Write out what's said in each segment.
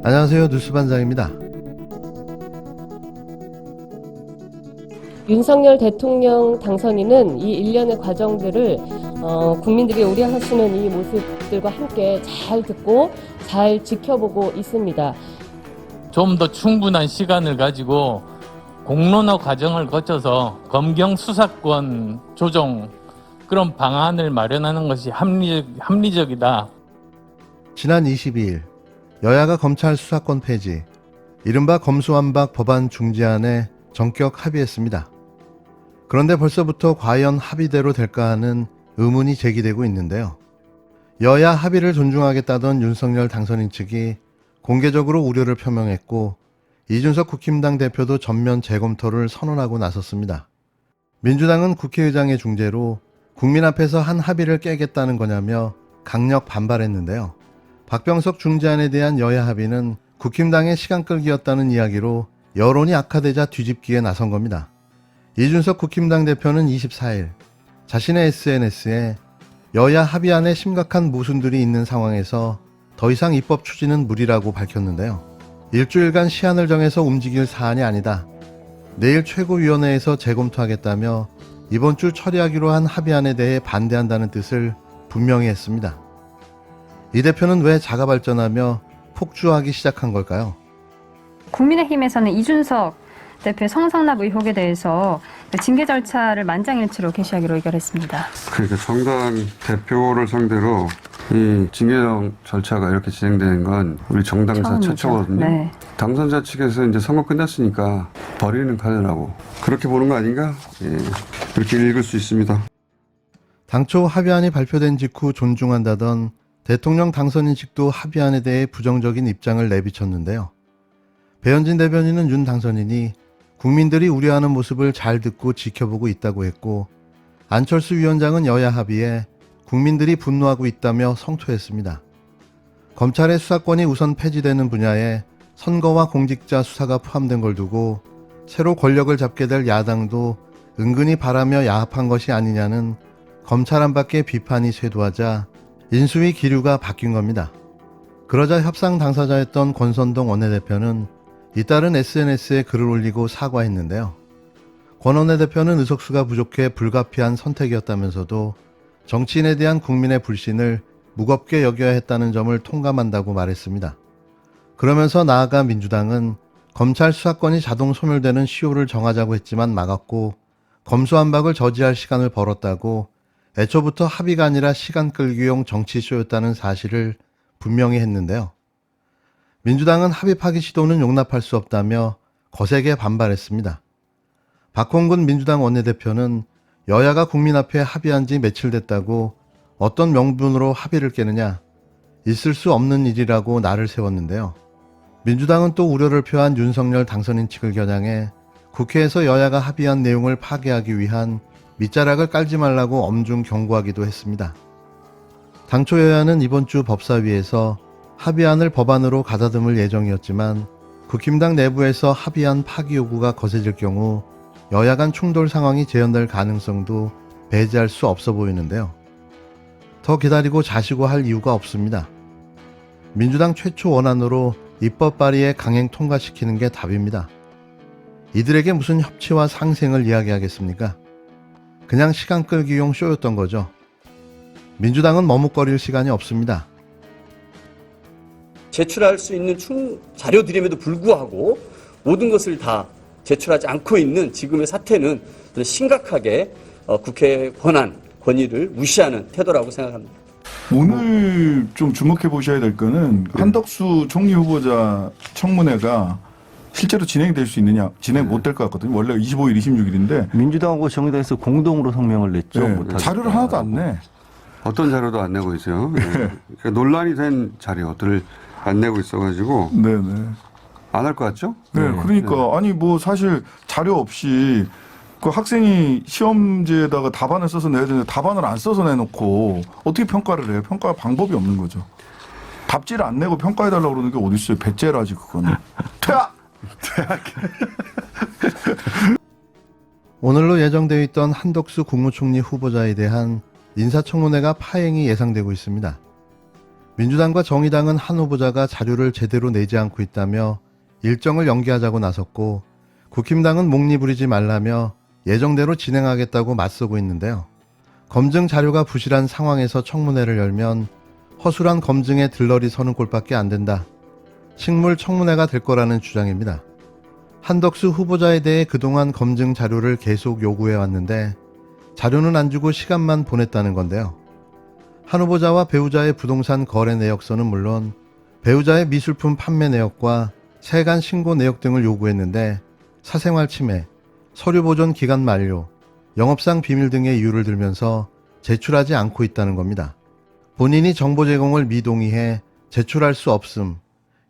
안녕하세요. 뉴스반장입니다. 윤석열 대통령 당선인은 이 일련의 과정들을 국민들이 우려하시는 이 모습들과 함께 잘 듣고 잘 지켜보고 있습니다. 좀 더 충분한 시간을 가지고 공론화 과정을 거쳐서 검경 수사권 조정 그런 방안을 마련하는 것이 합리적이다. 지난 22일 여야가 검찰 수사권 폐지, 이른바 검수완박 법안 중지안에 전격 합의했습니다. 그런데 벌써부터 과연 합의대로 될까 하는 의문이 제기되고 있는데요. 여야 합의를 존중하겠다던 윤석열 당선인 측이 공개적으로 우려를 표명했고, 이준석 국힘당 대표도 전면 재검토를 선언하고 나섰습니다. 민주당은 국회의장의 중재로 국민 앞에서 한 합의를 깨겠다는 거냐며 강력 반발했는데요. 박병석 중재안에 대한 여야 합의는 국힘당의 시간 끌기였다는 이야기로 여론이 악화되자 뒤집기에 나선 겁니다. 이준석 국힘당 대표는 24일 자신의 SNS에 여야 합의안에 심각한 모순들이 있는 상황에서 더 이상 입법 추진은 무리라고 밝혔는데요. 일주일간 시한을 정해서 움직일 사안이 아니다. 내일 최고위원회에서 재검토하겠다며 이번 주 처리하기로 한 합의안에 대해 반대한다는 뜻을 분명히 했습니다. 이 대표는 왜 자가발전하며 폭주하기 시작한 걸까요? 국민의힘에서는 이준석 대표의 성상납 의혹에 대해서 징계 절차를 만장일치로 개시하기로 의결했습니다. 그러니까 정당 대표를 상대로 이 징계 절차가 이렇게 진행되는 건 우리 정당사 처음이죠. 최초거든요. 네. 당선자 측에서 이제 선거 끝났으니까 버리는 카드라고 그렇게 보는 거 아닌가? 예, 그렇게 읽을 수 있습니다. 당초 합의안이 발표된 직후 존중한다던 대통령 당선인 측도 합의안에 대해 부정적인 입장을 내비쳤는데요. 배현진 대변인은 윤 당선인이 국민들이 우려하는 모습을 잘 듣고 지켜보고 있다고 했고, 안철수 위원장은 여야 합의에 국민들이 분노하고 있다며 성토했습니다. 검찰의 수사권이 우선 폐지되는 분야에 선거와 공직자 수사가 포함된 걸 두고 새로 권력을 잡게 될 야당도 은근히 바라며 야합한 것이 아니냐는 검찰 안팎의 비판이 쇄도하자 인수위 기류가 바뀐 겁니다. 그러자 협상 당사자였던 권선동 원내대표는 잇따른 SNS에 글을 올리고 사과했는데요. 권 원내대표는 의석수가 부족해 불가피한 선택이었다면서도 정치인에 대한 국민의 불신을 무겁게 여겨야 했다는 점을 통감한다고 말했습니다. 그러면서 나아가 민주당은 검찰 수사권이 자동 소멸되는 시효를 정하자고 했지만 막았고, 검수완박을 저지할 시간을 벌었다고 애초부터 합의가 아니라 시간 끌기용 정치쇼였다는 사실을 분명히 했는데요. 민주당은 합의 파기 시도는 용납할 수 없다며 거세게 반발했습니다. 박홍근 민주당 원내대표는 여야가 국민 앞에 합의한 지 며칠 됐다고 어떤 명분으로 합의를 깨느냐, 있을 수 없는 일이라고 날을 세웠는데요. 민주당은 또 우려를 표한 윤석열 당선인 측을 겨냥해 국회에서 여야가 합의한 내용을 파기하기 위한 밑자락을 깔지 말라고 엄중 경고하기도 했습니다. 당초 여야는 이번 주 법사위에서 합의안을 법안으로 가다듬을 예정이었지만, 국힘당 내부에서 합의안 파기 요구가 거세질 경우 여야 간 충돌 상황이 재현될 가능성도 배제할 수 없어 보이는데요. 더 기다리고 자시고 할 이유가 없습니다. 민주당 최초 원안으로 입법 발의에 강행 통과시키는 게 답입니다. 이들에게 무슨 협치와 상생을 이야기하겠습니까? 그냥 시간 끌기용 쇼였던 거죠. 민주당은 머뭇거릴 시간이 없습니다. 제출할 수 있는 자료들임에도 불구하고 모든 것을 다 제출하지 않고 있는 지금의 사태는 심각하게 국회의 권위를 무시하는 태도라고 생각합니다. 오늘 좀 주목해 보셔야 될 거는 한덕수 총리 후보자 청문회가 실제로 진행될 수 있느냐, 진행 못 될 것 같거든요. 원래 25일, 26일인데 민주당하고 정의당에서 공동으로 성명을 냈죠. 네, 자료를 하나도 안 내. 어떤 자료도 안 내고 있어요. 예. 그러니까 논란이 된 자료들을 안 내고 있어가지고 네네. 안 할 것 같죠? 네, 그러니까 아니 뭐 사실 자료 없이 그 학생이 시험지에다가 답안을 써서 내야 되는데 답안을 안 써서 내놓고 어떻게 평가를 해요? 평가할 방법이 없는 거죠. 답지를 안 내고 평가해달라고 그러는 게 어디 있어요? 배째라지 그거는. 퇴학! 오늘로 예정되어 있던 한덕수 국무총리 후보자에 대한 인사청문회가 파행이 예상되고 있습니다. 민주당과 정의당은 한 후보자가 자료를 제대로 내지 않고 있다며 일정을 연기하자고 나섰고, 국힘당은 목리 부리지 말라며 예정대로 진행하겠다고 맞서고 있는데요. 검증 자료가 부실한 상황에서 청문회를 열면 허술한 검증에 들러리 서는 꼴밖에 안 된다. 식물 청문회가 될 거라는 주장입니다. 한덕수 후보자에 대해 그동안 검증 자료를 계속 요구해 왔는데 자료는 안 주고 시간만 보냈다는 건데요. 한 후보자와 배우자의 부동산 거래 내역서는 물론 배우자의 미술품 판매 내역과 세간 신고 내역 등을 요구했는데 사생활 침해, 서류 보존 기간 만료, 영업상 비밀 등의 이유를 들면서 제출하지 않고 있다는 겁니다. 본인이 정보 제공을 미동의해 제출할 수 없음,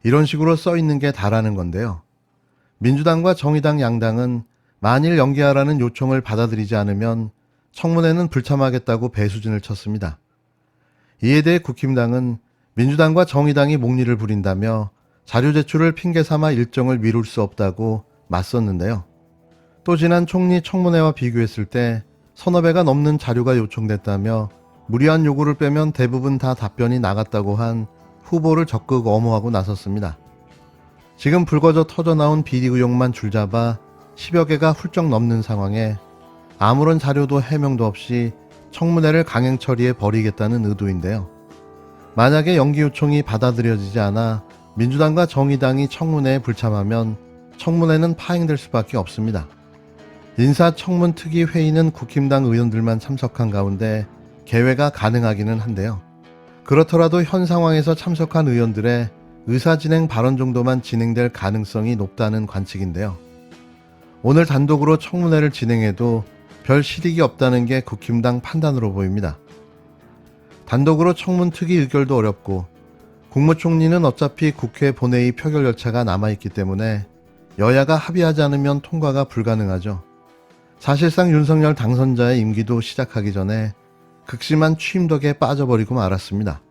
이런 식으로 써 있는 게 다라는 건데요. 민주당과 정의당 양당은 만일 연기하라는 요청을 받아들이지 않으면 청문회는 불참하겠다고 배수진을 쳤습니다. 이에 대해 국힘당은 민주당과 정의당이 목리를 부린다며 자료 제출을 핑계 삼아 일정을 미룰 수 없다고 맞섰는데요. 또 지난 총리 청문회와 비교했을 때 서너 배가 넘는 자료가 요청됐다며 무리한 요구를 빼면 대부분 다 답변이 나갔다고 한 후보를 적극 엄호하고 나섰습니다. 지금 불거져 터져나온 비리 의혹만 줄잡아 10여 개가 훌쩍 넘는 상황에 아무런 자료도 해명도 없이 청문회를 강행 처리해 버리겠다는 의도인데요. 만약에 연기 요청이 받아들여지지 않아 민주당과 정의당이 청문회에 불참하면 청문회는 파행될 수밖에 없습니다. 인사청문특위 회의는 국힘당 의원들만 참석한 가운데 개회가 가능하기는 한데요. 그렇더라도 현 상황에서 참석한 의원들의 의사진행 발언 정도만 진행될 가능성이 높다는 관측인데요. 오늘 단독으로 청문회를 진행해도 별 실익이 없다는 게 국힘당 판단으로 보입니다. 단독으로 청문특위 의결도 어렵고 국무총리는 어차피 국회 본회의 표결 절차가 남아있기 때문에 여야가 합의하지 않으면 통과가 불가능하죠. 사실상 윤석열 당선자의 임기도 시작하기 전에 극심한 취임덕에 빠져버리고 말았습니다.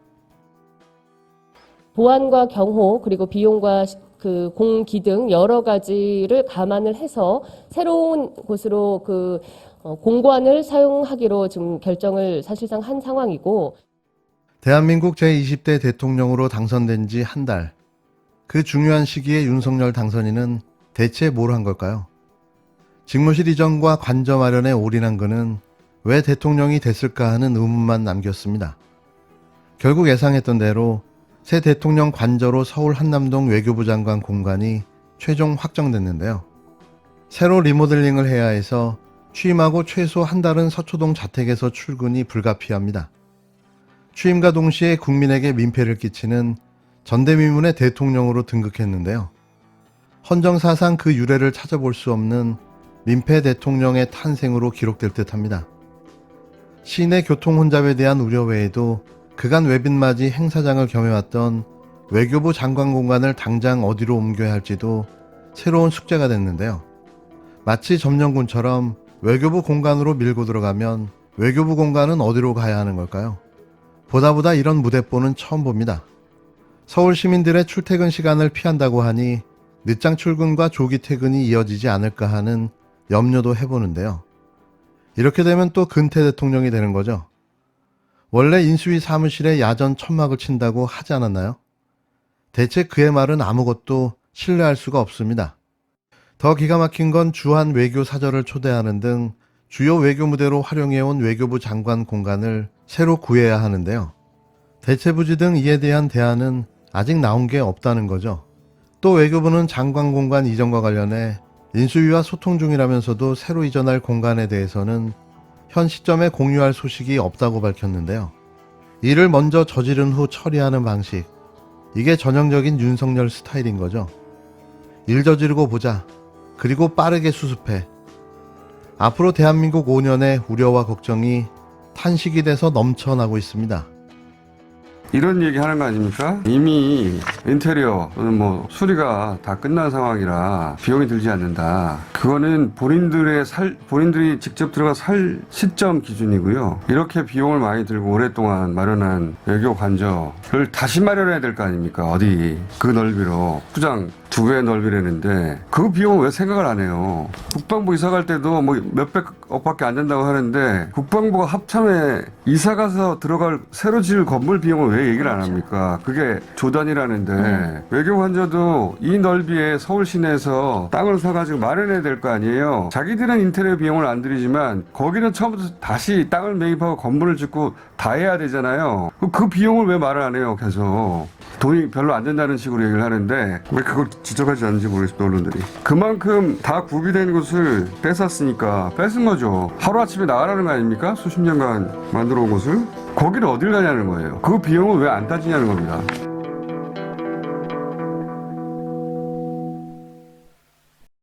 보안과 경호 그리고 비용과 그 공기 등 여러 가지를 감안을 해서 새로운 곳으로 공관을 사용하기로 지금 결정을 사실상 한 상황이고, 대한민국 제20대 대통령으로 당선된 지 한 달, 그 중요한 시기에 윤석열 당선인은 대체 뭘 한 걸까요? 직무실 이전과 관저 마련에 올인한 그는 왜 대통령이 됐을까 하는 의문만 남겼습니다. 결국 예상했던 대로 새 대통령 관저로 서울 한남동 외교부 장관 공간이 최종 확정됐는데요. 새로 리모델링을 해야 해서 취임하고 최소 한 달은 서초동 자택에서 출근이 불가피합니다. 취임과 동시에 국민에게 민폐를 끼치는 전대미문의 대통령으로 등극했는데요. 헌정사상 그 유래를 찾아볼 수 없는 민폐 대통령의 탄생으로 기록될 듯합니다. 시내 교통 혼잡에 대한 우려 외에도 그간 외빈맞이 행사장을 겸해왔던 외교부 장관 공간을 당장 어디로 옮겨야 할지도 새로운 숙제가 됐는데요. 마치 점령군처럼 외교부 공간으로 밀고 들어가면 외교부 공간은 어디로 가야 하는 걸까요? 보다 이런 무대뽀는 처음 봅니다. 서울 시민들의 출퇴근 시간을 피한다고 하니 늦장 출근과 조기 퇴근이 이어지지 않을까 하는 염려도 해보는데요. 이렇게 되면 또 근태 대통령이 되는 거죠. 원래 인수위 사무실에 야전 천막을 친다고 하지 않았나요? 대체 그의 말은 아무것도 신뢰할 수가 없습니다. 더 기가 막힌 건 주한 외교 사절을 초대하는 등 주요 외교 무대로 활용해온 외교부 장관 공간을 새로 구해야 하는데요. 대체부지 등 이에 대한 대안은 아직 나온 게 없다는 거죠. 또 외교부는 장관 공간 이전과 관련해 인수위와 소통 중이라면서도 새로 이전할 공간에 대해서는 현 시점에 공유할 소식이 없다고 밝혔는데요. 이를 먼저 저지른 후 처리하는 방식, 이게 전형적인 윤석열 스타일인 거죠. 일 저지르고 보자. 그리고 빠르게 수습해. 앞으로 대한민국 5년의 우려와 걱정이 탄식이 돼서 넘쳐나고 있습니다. 이런 얘기 하는 거 아닙니까? 이미 인테리어 또는 뭐 수리가 다 끝난 상황이라 비용이 들지 않는다. 그거는 본인들이 직접 들어가 살 시점 기준이고요. 이렇게 비용을 많이 들고 오랫동안 마련한 외교 관저를 다시 마련해야 될 거 아닙니까? 어디 그 넓이로 2배 넓이라는데 그 비용을 왜 생각을 안 해요? 국방부 이사 갈 때도 뭐 몇백억밖에 안 된다고 하는데 국방부가 합참에 이사 가서 들어갈 새로 지을 건물 비용을 왜 얘기를 안 합니까? 그게 조단이라는데 외교 관저도 이 넓이에 서울 시내에서 땅을 사가지고 마련해야 될 거 아니에요. 자기들은 인테리어 비용을 안 들이지만 거기는 처음부터 다시 땅을 매입하고 건물을 짓고 다 해야 되잖아요. 그 비용을 왜 말을 안 해요? 계속 돈이 별로 안 된다는 식으로 얘기를 하는데 왜 그걸 지적하지 않는지 모르겠습니다. 언론들이 그만큼 다 구비된 곳을 뺏었으니까 뺏은 거죠. 하루아침에 나가라는 거 아닙니까? 수십 년간 만들어 온 곳을 거기를 어딜 가냐는 거예요. 그 비용을 왜 안 따지냐는 겁니다.